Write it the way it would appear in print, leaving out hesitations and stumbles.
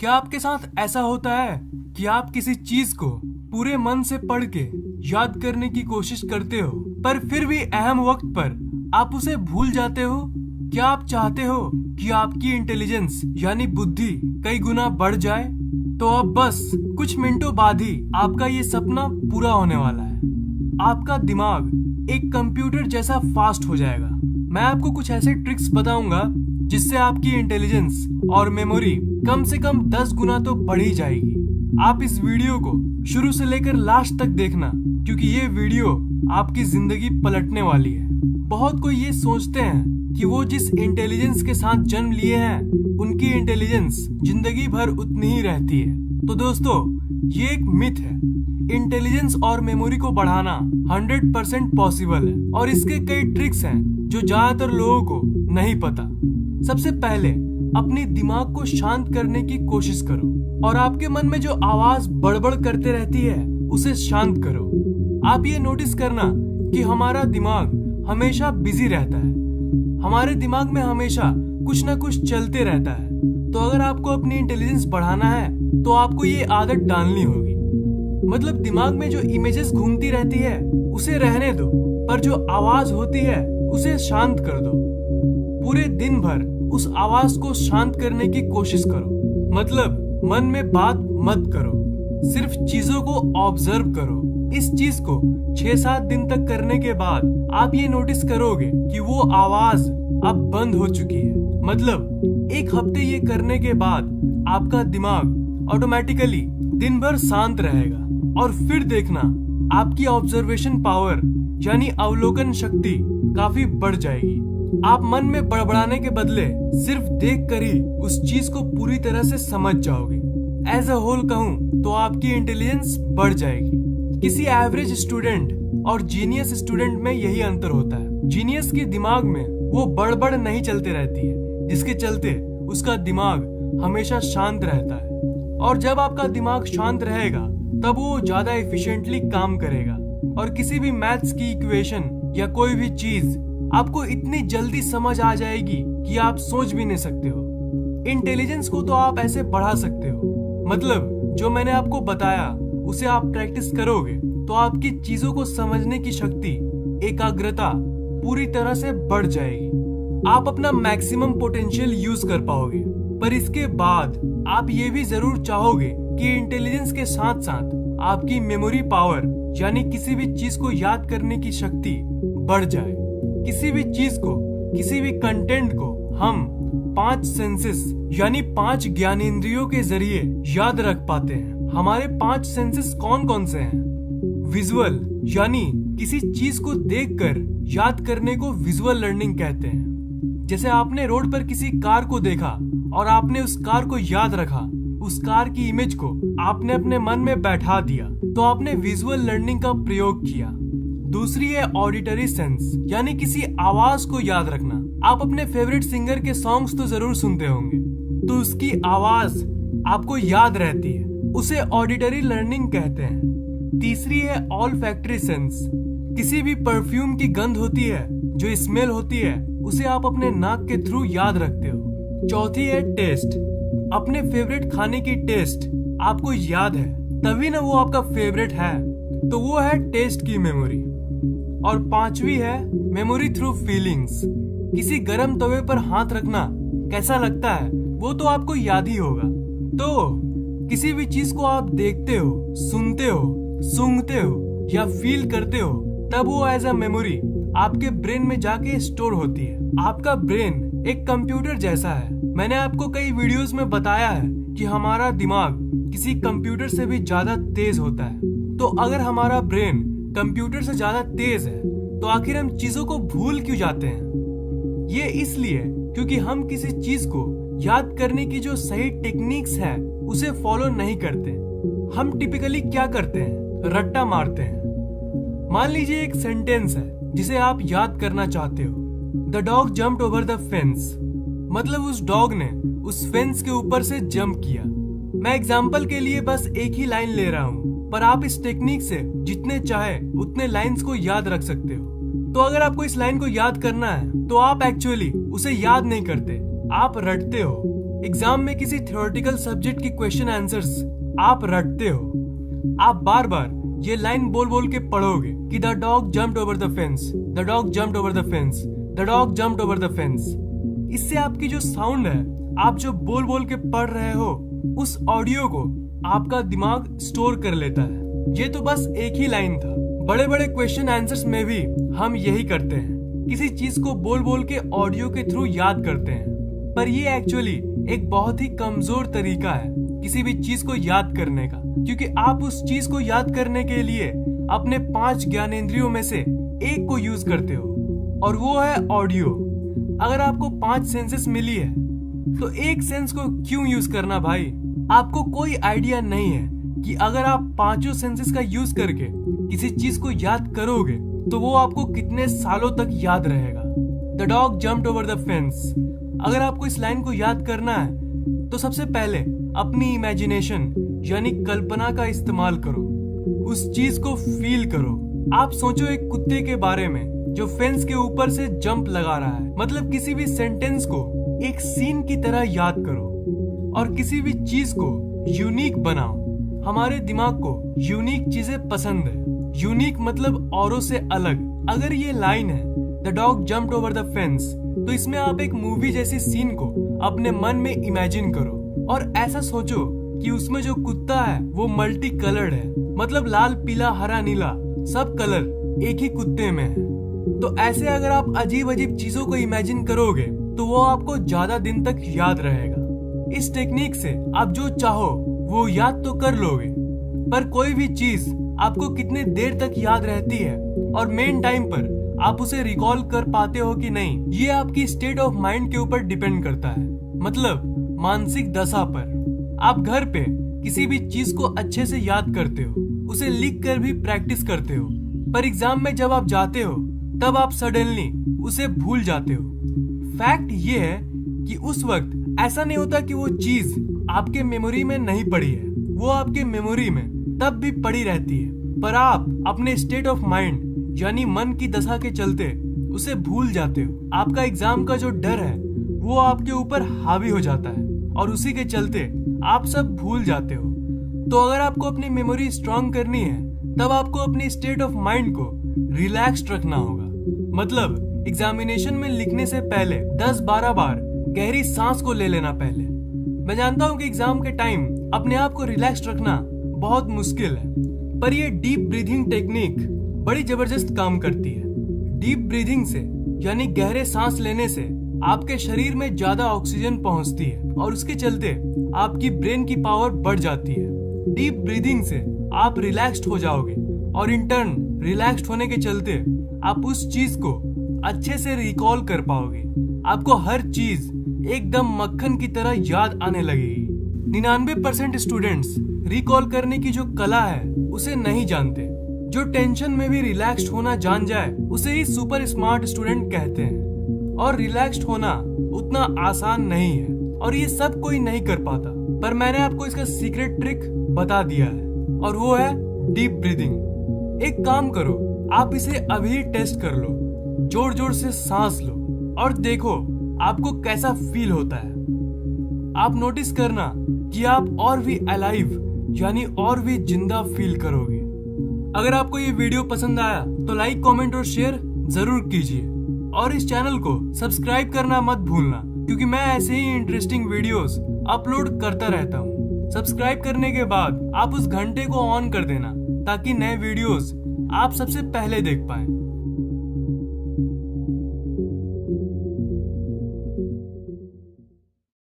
क्या आपके साथ ऐसा होता है कि आप किसी चीज को पूरे मन से पढ़ के याद करने की कोशिश करते हो, पर फिर भी अहम वक्त पर आप उसे भूल जाते हो? क्या आप चाहते हो कि आपकी इंटेलिजेंस यानी बुद्धि कई गुना बढ़ जाए? तो अब बस कुछ मिनटों बाद ही आपका ये सपना पूरा होने वाला है। आपका दिमाग एक कंप्यूटर जैसा फास्ट हो जाएगा। मैं आपको कुछ ऐसे ट्रिक्स बताऊंगा जिससे आपकी इंटेलिजेंस और मेमोरी कम से कम 10 गुना तो बढ़ ही जाएगी। आप इस वीडियो को शुरू से लेकर लास्ट तक देखना, क्योंकि ये वीडियो आपकी जिंदगी पलटने वाली है। बहुत कोई ये सोचते हैं कि वो जिस इंटेलिजेंस के साथ जन्म लिए हैं उनकी इंटेलिजेंस जिंदगी भर उतनी ही रहती है। तो दोस्तों, ये एक मिथ है। इंटेलिजेंस और मेमोरी को बढ़ाना 100% पॉसिबल है और इसके कई ट्रिक्स हैं जो ज्यादातर लोगों को नहीं पता। सबसे पहले अपने दिमाग को शांत करने की कोशिश करो और आपके मन में जो आवाज बड़बड़ करते रहती है उसे शांत करो। आप ये नोटिस करना कि हमारा दिमाग हमेशा बिजी रहता है। हमारे दिमाग में हमेशा कुछ ना कुछ चलते रहता है। तो अगर आपको अपनी इंटेलिजेंस बढ़ाना है तो आपको ये आदत डालनी होगी। मतलब दिमाग में जो इमेजेस घूमती रहती है उसे रहने दो, पर जो आवाज होती है उसे शांत कर दो। पूरे दिन भर उस आवाज को शांत करने की कोशिश करो। मतलब मन में बात मत करो, सिर्फ चीजों को ऑब्जर्व करो। इस चीज को 6-7 दिन तक करने के बाद आप ये नोटिस करोगे कि वो आवाज अब बंद हो चुकी है। मतलब एक हफ्ते ये करने के बाद आपका दिमाग ऑटोमेटिकली दिन भर शांत रहेगा और फिर देखना आपकी ऑब्जर्वेशन पावर यानी अवलोकन शक्ति काफी बढ़ जाएगी। आप मन में बड़बड़ाने के बदले सिर्फ देख कर ही उस चीज को पूरी तरह से समझ जाओगे। एज अ होल कहूँ तो आपकी इंटेलिजेंस बढ़ जाएगी। किसी एवरेज स्टूडेंट और जीनियस स्टूडेंट में यही अंतर होता है। जीनियस के दिमाग में वो बड़बड़ नहीं चलते रहती है, जिसके चलते उसका दिमाग हमेशा शांत रहता है। और जब आपका दिमाग शांत रहेगा तब वो ज्यादा एफिशिएंटली काम करेगा और किसी भी मैथ्स की इक्वेशन या कोई भी चीज आपको इतनी जल्दी समझ आ जाएगी कि आप सोच भी नहीं सकते हो। इंटेलिजेंस को तो आप ऐसे बढ़ा सकते हो। मतलब जो मैंने आपको बताया उसे आप प्रैक्टिस करोगे तो आपकी चीजों को समझने की शक्ति, एकाग्रता पूरी तरह से बढ़ जाएगी। आप अपना मैक्सिमम पोटेंशियल यूज कर पाओगे। पर इसके बाद आप ये भी जरूर चाहोगे कि इंटेलिजेंस के साथ साथ आपकी मेमोरी पावर यानी किसी भी चीज को याद करने की शक्ति बढ़ जाए। किसी भी चीज को, किसी भी कंटेंट को हम 5 सेंसेस यानी 5 ज्ञानेंद्रियों के जरिए याद रख पाते हैं। हमारे 5 सेंसेस कौन कौन से हैं? विजुअल यानी किसी चीज को देखकर याद करने को विजुअल लर्निंग कहते हैं। जैसे आपने रोड पर किसी कार को देखा और आपने उस कार को याद रखा, उस कार की इमेज को आपने अपने मन में बैठा दिया, तो आपने विजुअल लर्निंग का प्रयोग किया। दूसरी है ऑडिटरी सेंस यानी किसी आवाज को याद रखना। आप अपने फेवरेट सिंगर के सॉन्ग्स तो जरूर सुनते होंगे, तो उसकी आवाज आपको याद रहती है, उसे ऑडिटरी लर्निंग कहते हैं। तीसरी है ऑल्फैक्टरी सेंस। किसी भी परफ्यूम की गंध होती है, जो स्मेल होती है, उसे आप अपने नाक के थ्रू याद रखते हो। चौथी है टेस्ट। अपने फेवरेट खाने की टेस्ट आपको याद है, तभी ना वो आपका फेवरेट है, तो वो है टेस्ट की मेमोरी। और पांचवी है मेमोरी थ्रू फीलिंग्स। किसी गर्म तवे पर हाथ रखना कैसा लगता है वो तो आपको याद ही होगा। तो किसी भी चीज को आप देखते हो, सुनते हो, सूंघते हो या फील करते हो, तब वो एज अ मेमोरी आपके ब्रेन में जाके स्टोर होती है। आपका ब्रेन एक कंप्यूटर जैसा है। मैंने आपको कई वीडियोस में बताया है कि हमारा दिमाग किसी कंप्यूटर से भी ज्यादा तेज होता है। तो अगर हमारा ब्रेन कंप्यूटर से ज्यादा तेज है तो आखिर हम चीजों को भूल क्यों जाते हैं? ये इसलिए क्योंकि हम किसी चीज को याद करने की जो सही टेक्निक्स है उसे फॉलो नहीं करते। हम टिपिकली क्या करते हैं? रट्टा मारते हैं। मान लीजिए एक सेंटेंस है जिसे आप याद करना चाहते हो, the dog jumped over the fence. मतलब उस डॉग ने उस फेंस के ऊपर से जंप किया। मैं एग्जाम्पल के लिए बस एक ही लाइन ले रहा हूँ, पर आप इस टेक्निक से जितने चाहे उतने लाइंस को याद रख सकते हो। तो अगर आपको इस लाइन को याद करना है तो आप एक्चुअली उसे याद नहीं करते, आप रटते हो। एग्जाम में किसी थ्योरेटिकल सब्जेक्ट की क्वेश्चन आंसर्स आप रटते हो, आप बार बार ये लाइन बोल बोल के पढ़ोगे कि the dog jumped over the fence, the dog jumped over the fence, the dog jumped over the fence. इससे आपकी जो साउंड है, आप जो बोल बोल के पढ़ रहे हो, उस ऑडियो को आपका दिमाग स्टोर कर लेता है। ये तो बस एक ही लाइन था। बड़े बड़े क्वेश्चन आंसर्स में भी हम यही करते हैं, किसी चीज को बोल बोल के ऑडियो के थ्रू याद करते हैं। पर ये एक्चुअली एक बहुत ही कमजोर तरीका है किसी भी चीज को याद करने का, क्योंकि आप उस चीज को याद करने के लिए अपने 5 ज्ञानेंद्रियों में से एक को यूज करते हो, और वो है ऑडियो। अगर आपको 5 सेंसेस मिली है तो एक सेंस को क्यों यूज करना भाई? आपको कोई आइडिया नहीं है कि अगर आप 5 सेंसेस का यूज करके किसी चीज को याद करोगे तो वो आपको कितने सालों तक याद रहेगा। The dog jumped over the fence. अगर आपको इस लाइन को याद करना है तो सबसे पहले अपनी इमेजिनेशन यानी कल्पना का इस्तेमाल करो, उस चीज को फील करो। आप सोचो एक कुत्ते के बारे में जो फेंस के ऊपर से जंप लगा रहा है। मतलब किसी भी सेंटेंस को एक सीन की तरह याद करो और किसी भी चीज को यूनिक बनाओ। हमारे दिमाग को यूनिक चीजें पसंद है। यूनिक मतलब औरों से अलग। अगर ये लाइन है the dog jumped over the fence, तो इसमें आप एक मूवी जैसी सीन को अपने मन में इमेजिन करो और ऐसा सोचो कि उसमें जो कुत्ता है वो मल्टी कलर्ड है, मतलब लाल पीला हरा नीला सब कलर एक ही कुत्ते में है। तो ऐसे अगर आप अजीब अजीब चीजों को इमेजिन करोगे तो वो आपको ज्यादा दिन तक याद रहेगा। इस टेक्निक से आप जो चाहो वो याद तो कर लोगे, पर कोई भी चीज आपको कितने देर तक याद रहती है और मेन टाइम पर आप उसे रिकॉल कर पाते हो कि नहीं, ये आपकी स्टेट ऑफ माइंड के ऊपर डिपेंड करता है, मतलब मानसिक दशा पर। आप घर पे किसी भी चीज को अच्छे से याद करते हो, उसे लिख कर भी प्रैक्टिस करते हो, पर एग्जाम में जब आप जाते हो तब आप सडनली उसे भूल जाते हो। फैक्ट ये है कि उस वक्त ऐसा नहीं होता कि वो चीज आपके मेमोरी में नहीं पड़ी है, वो आपके मेमोरी में तब भी पड़ी रहती है, पर आप अपने स्टेट ऑफ माइंड यानी मन की दशा के चलते उसे भूल जाते हो। आपका एग्जाम का जो डर है वो आपके ऊपर हावी हो जाता है और उसी के चलते आप सब भूल जाते हो। तो अगर आपको अपनी मेमोरी स्ट्रांग करनी है तब आपको अपनी स्टेट ऑफ माइंड को रिलैक्स्ड रखना होगा। मतलब एग्जामिनेशन में लिखने से पहले 10-12 बार गहरी सांस को ले लेना पहले। मैं जानता हूँ कि एग्जाम के टाइम अपने आप को रिलैक्स्ड रखना बहुत मुश्किल है, पर ये डीप ब्रीथिंग टेक्निक बड़ी जबरदस्त काम करती है। डीप ब्रीथिंग से यानी गहरे सांस लेने से आपके शरीर में ज्यादा ऑक्सीजन पहुंचती है और उसके चलते आपकी ब्रेन की पावर बढ़ जाती है। डीप ब्रीथिंग से आप रिलैक्स्ड हो जाओगे और इन टर्न रिलैक्स्ड होने के चलते आप उस चीज को अच्छे से रिकॉल कर पाओगे। आपको हर चीज एकदम मक्खन की तरह याद आने लगेगी। 99% स्टूडेंट्स रिकॉल करने की जो कला है उसे नहीं जानते। जो टेंशन में भी रिलैक्स्ड होना जान जाए उसे ही सुपर स्मार्ट स्टूडेंट कहते हैं। और रिलैक्स्ड होना उतना आसान नहीं है और ये सब कोई नहीं कर पाता, पर मैंने आपको इसका सीक्रेट ट्रिक बता दिया है और वो है डीप ब्रीदिंग। एक काम करो, आप इसे अभी टेस्ट कर लो, जोर जोर से सांस लो और देखो आपको कैसा फील होता है। आप नोटिस करना कि आप और भी अलाइव यानी और भी जिंदा फील करोगे। अगर आपको ये वीडियो पसंद आया तो लाइक, कमेंट और शेयर जरूर कीजिए और इस चैनल को सब्सक्राइब करना मत भूलना, क्योंकि मैं ऐसे ही इंटरेस्टिंग वीडियोस अपलोड करता रहता हूँ। सब्सक्राइब करने के बाद आप उस घंटे को ऑन कर देना ताकि नए वीडियोस आप सबसे पहले देख पाएं।